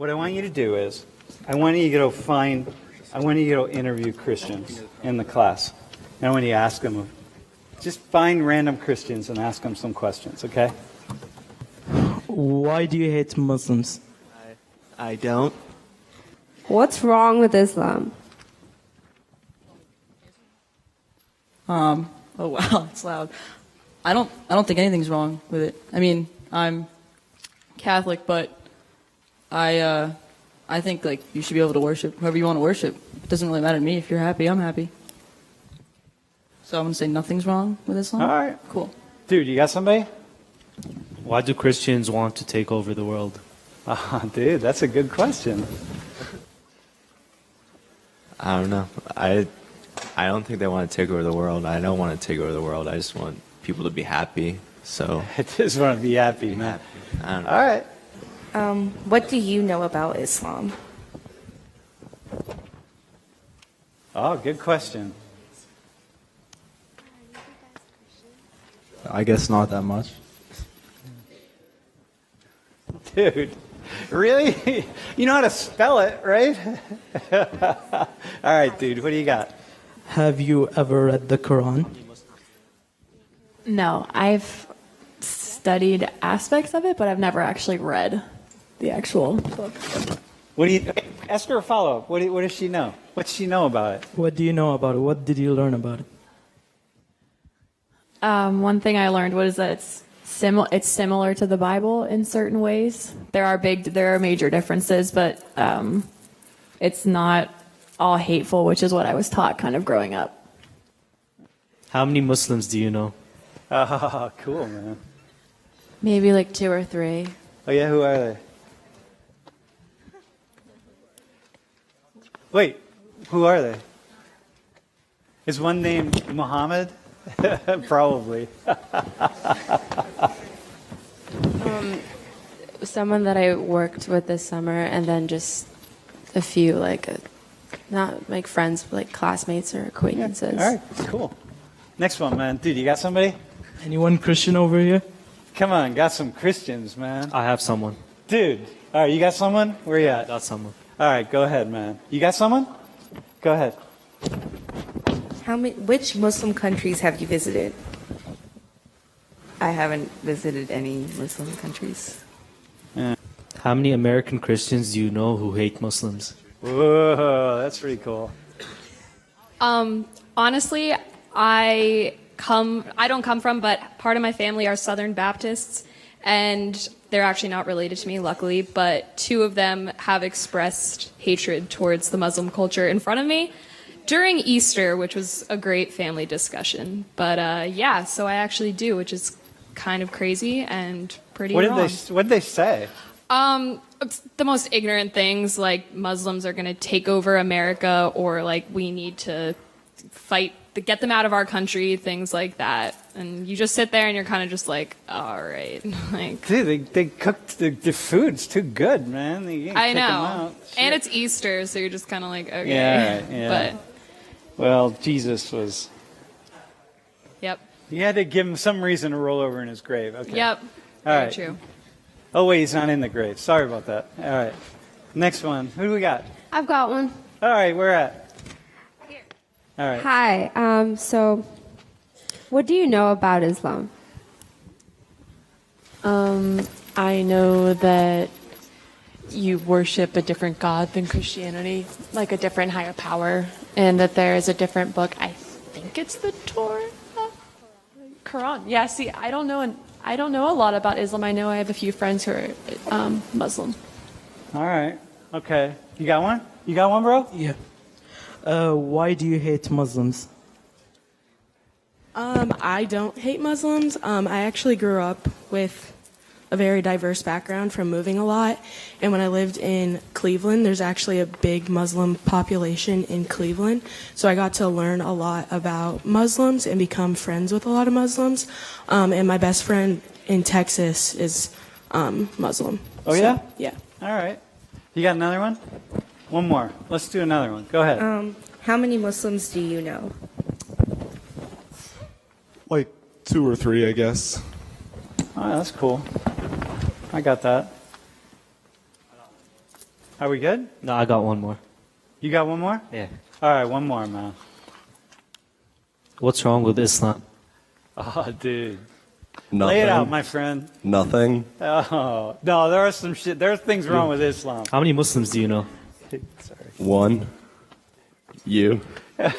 What I want you to do is, I want you to go interview Christians in the class. And I want you to ask them, just find random Christians and ask them some questions, okay? Why do you hate Muslims? I don't. What's wrong with Islam? Oh wow, it's loud. I don't think anything's wrong with it. I mean, I'm Catholic, but I think like you should be able to worship whoever you want to worship. It doesn't really matter to me. If you're happy, I'm happy. So I'm gonna say nothing's wrong with Islam. All right. Cool. Dude, you got somebody? Why do Christians want to take over the world? Dude, that's a good question. I don't know. I don't think they want to take over the world. I don't want to take over the world. I just want people to be happy. So I just want to be happy, man. I don't know. All right. What do you know about Islam? Oh, good question. I guess not that much. Dude, really? You know how to spell it, right? All right, dude, what do you got? Have you ever read the Quran? No, I've studied aspects of it, but I've never actually read the actual book. What do you ask her a follow-up? What does she know? What does she know about it? What do you know about it? What did you learn about it? One thing I learned was that it's similar to the Bible in certain ways. There are major differences, but it's not all hateful, which is what I was taught kind of growing up. How many Muslims do you know? Oh, cool, man. Maybe like 2 or 3. Oh, yeah, who are they? Wait, who are they? Is one named Muhammad? Probably. Someone that I worked with this summer, and then just a few, not like friends, but like classmates or acquaintances. Yeah. All right, cool. Next one, man. Dude, you got somebody? Anyone Christian over here? Come on, got some Christians, man. I have someone. Dude, all right, you got someone? Where you at? I got someone. All right, go ahead, man. You got someone? Go ahead. Which Muslim countries have you visited? I haven't visited any Muslim countries. How many American Christians do you know who hate Muslims? Whoa, that's pretty cool. Honestly, I don't come from, but part of my family are Southern Baptists, and they're actually not related to me, luckily, but 2 of them have expressed hatred towards the Muslim culture in front of me during Easter, which was a great family discussion. But yeah, so I actually do, which is kind of crazy and pretty wrong. What did they say? The most ignorant things, like Muslims are going to take over America, or like we need to fight to get them out of our country, things like that. And you just sit there and you're kind of just like, all right. Like, dude, they cooked the food's too good, man. I know. And it's Easter, so you're just kind of like, okay. Yeah, right, yeah. Well, Jesus was... Yep. You had to give him some reason to roll over in his grave. Okay. Yep. All Very right. true. Oh, wait, he's not in the grave. Sorry about that. All right. Next one. Who do we got? I've got one. All right, where at? Here. All right. Hi. So, what do you know about Islam? I know that you worship a different God than Christianity, like a different higher power, and that there is a different book. I think it's the Torah, Quran. Yeah. See, I don't know a lot about Islam. I know I have a few friends who are Muslim. All right. Okay. You got one? You got one, bro? Yeah. Why do you hate Muslims? I don't hate Muslims. I actually grew up with a very diverse background from moving a lot. And when I lived in Cleveland, there's actually a big Muslim population in Cleveland. So I got to learn a lot about Muslims and become friends with a lot of Muslims. And my best friend in Texas is Muslim. Oh, yeah? Yeah. All right. You got another one? One more. Let's do another one. Go ahead. How many Muslims do you know? Like 2 or 3, I guess. Oh, that's cool. I got that. Are we good? No, I got one more. You got one more? Yeah. All right, one more, man. What's wrong with Islam? Oh, dude. Nothing. Lay it out, my friend. Nothing. Oh, no, there are some shit. There's things wrong with Islam. How many Muslims do you know? Sorry. One. You. All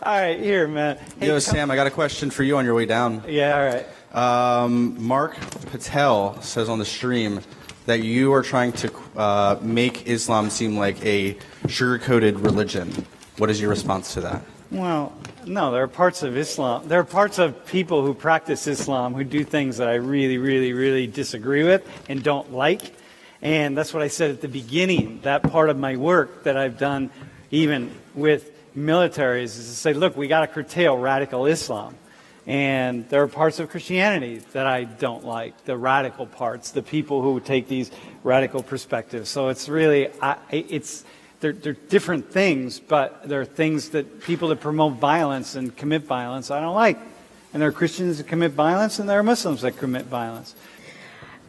right, here, man. Hey, Yo, Sam, I got a question for you on your way down. Yeah, all right. Mark Patel says on the stream that you are trying to make Islam seem like a sugar-coated religion. What is your response to that? Well, no, there are parts of Islam. There are parts of people who practice Islam who do things that I really, really, really disagree with and don't like. And that's what I said at the beginning. That part of my work that I've done even with militaries is to say, look, we got to curtail radical Islam. And there are parts of Christianity that I don't like, the radical parts, the people who take these radical perspectives. So it's really, they're different things, but there are things that people that promote violence and commit violence I don't like. And there are Christians that commit violence, and there are Muslims that commit violence.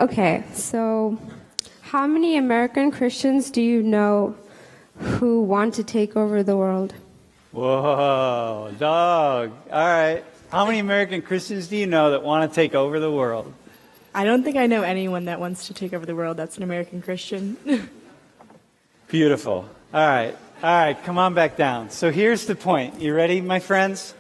Okay, so how many American Christians do you know who want to take over the world? Whoa, dog. All right. How many American Christians do you know that want to take over the world? I don't think I know anyone that wants to take over the world that's an American Christian. Beautiful. All right, come on back down. So here's the point. You ready, my friends?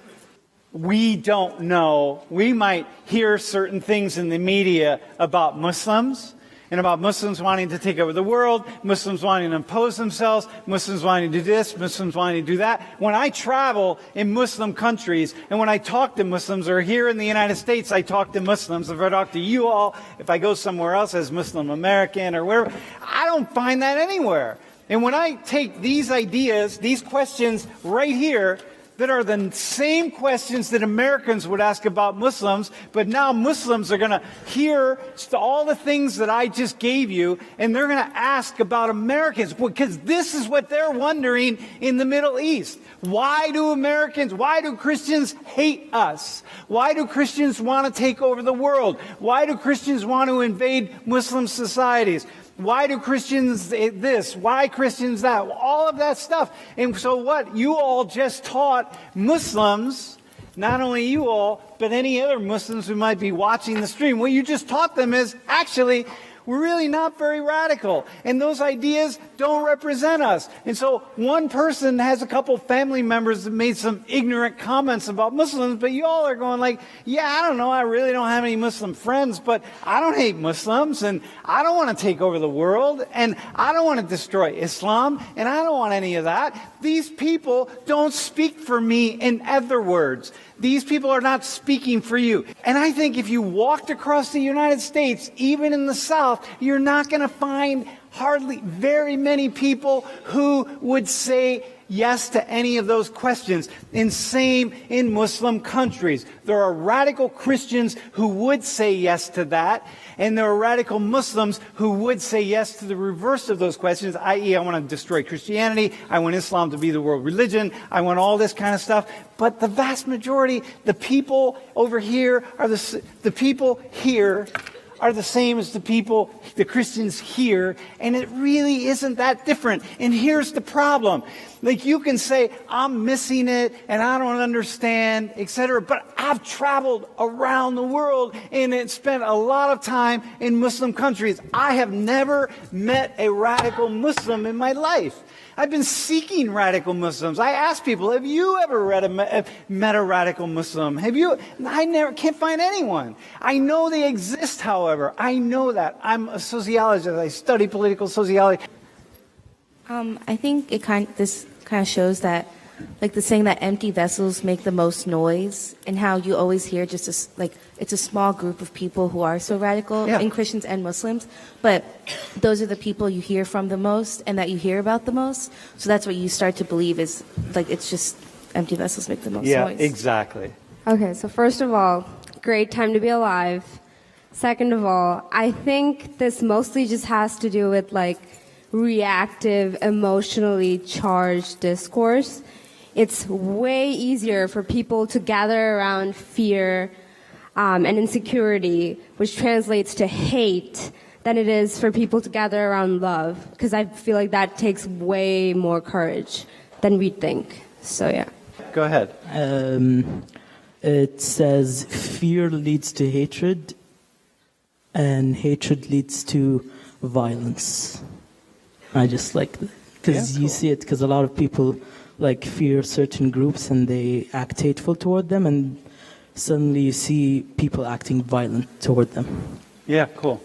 We don't know. We might hear certain things in the media about Muslims and about Muslims wanting to take over the world, Muslims wanting to impose themselves, Muslims wanting to do this, Muslims wanting to do that. When I travel in Muslim countries and when I talk to Muslims, or here in the United States I talk to Muslims, if I talk to you all, if I go somewhere else as Muslim American or wherever, I don't find that anywhere. And when I take these ideas, these questions right here, that are the same questions that Americans would ask about Muslims, but now Muslims are going to hear all the things that I just gave you, and they're going to ask about Americans, because this is what they're wondering in the Middle East. Why do Christians hate us? Why do Christians want to take over the world? Why do Christians want to invade Muslim societies? Why do Christians this? Why Christians that? All of that stuff. And so what? You all just taught Muslims, not only you all, but any other Muslims who might be watching the stream, what you just taught them is, actually, we're really not very radical. And those ideas don't represent us. And so one person has a couple family members that made some ignorant comments about Muslims, but you all are going like, yeah, I don't know, I really don't have any Muslim friends, but I don't hate Muslims, and I don't want to take over the world, and I don't want to destroy Islam, and I don't want any of that. These people don't speak for me, in other words. These people are not speaking for you. And I think if you walked across the United States, even in the South, you're not going to find hardly very many people who would say yes to any of those questions. And same in Muslim countries. There are radical Christians who would say yes to that, and there are radical Muslims who would say yes to the reverse of those questions, i.e. I want to destroy Christianity, I want Islam to be the world religion, I want all this kind of stuff. But the vast majority, the people over here are the people here are the same as the Christians here, and it really isn't that different. And here's the problem. Like, you can say, I'm missing it, and I don't understand, etc., but I've traveled around the world and spent a lot of time in Muslim countries. I have never met a radical Muslim in my life. I've been seeking radical Muslims. I ask people, have you ever met a radical Muslim? I can't find anyone. I know they exist, however. I know that. I'm a sociologist. I study political sociology. I think this kind of shows that, like the saying that empty vessels make the most noise, and how you always hear just it's a small group of people who are so radical, in Christians and Muslims, but those are the people you hear from the most and that you hear about the most. So that's what you start to believe is, like, it's just empty vessels make the most noise. Yeah, exactly. Okay, so first of all, great time to be alive. Second of all, I think this mostly just has to do with like reactive, emotionally charged discourse. It's way easier for people to gather around fear and insecurity, which translates to hate, than it is for people to gather around love, because I feel like that takes way more courage than we think. So yeah. Go ahead. It says fear leads to hatred, and hatred leads to violence. I just like that, because you see it, because a lot of people like fear certain groups and they act hateful toward them, and suddenly you see people acting violent toward them. Yeah, cool.